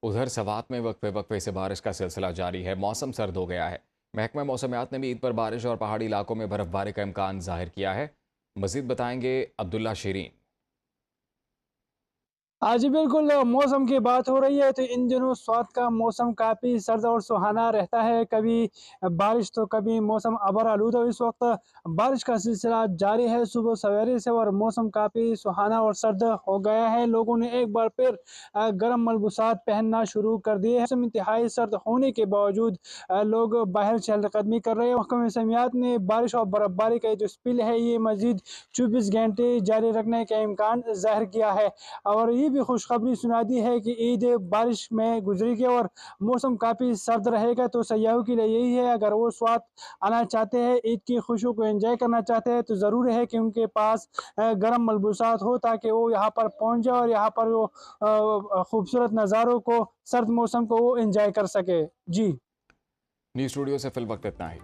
ادھر سوات میں وقفے وقفے سے بارش کا سلسلہ جاری ہے، موسم سرد ہو گیا ہے۔ محکمہ موسمیات نے بھی عید پر بارش اور پہاڑی علاقوں میں برف باری کا امکان ظاہر کیا ہے۔ مزید بتائیں گے عبداللہ شیرین۔ جی بالکل، موسم کی بات ہو رہی ہے تو ان دنوں سوات کا موسم کافی سرد اور سہانا رہتا ہے، کبھی بارش تو کبھی موسم ابر آلود، اور اس وقت بارش کا سلسلہ جاری ہے صبح سویرے سے، اور موسم کافی سہانا اور سرد ہو گیا ہے۔ لوگوں نے ایک بار پھر گرم ملبوسات پہننا شروع کر دیے ہیں۔ موسم انتہائی سرد ہونے کے باوجود لوگ باہر چہل قدمی کر رہے ہیں۔ محکمہ موسمیات نے بارش اور برف باری کا جو سپل ہے یہ مزید 24 گھنٹے جاری رکھنے کا امکان ظاہر کیا ہے، اور یہ بھی خوشخبری سنا دی ہے کہ عید بارش میں گزرے گی اور موسم کافی سرد رہے گا۔ تو سیاحوں کے لیے یہی ہے، اگر وہ سوات آنا چاہتے ہیں، عید کی خوشیوں کو انجوائے کرنا چاہتے ہیں، تو ضرور ہے کہ ان کے پاس گرم ملبوسات ہو تاکہ وہ یہاں پر پہنچ جائے اور یہاں پر وہ خوبصورت نظاروں کو، سرد موسم کو وہ انجوائے کر سکے۔ جی نیوز اسٹوڈیو سے فی الوقت اتنا ہی۔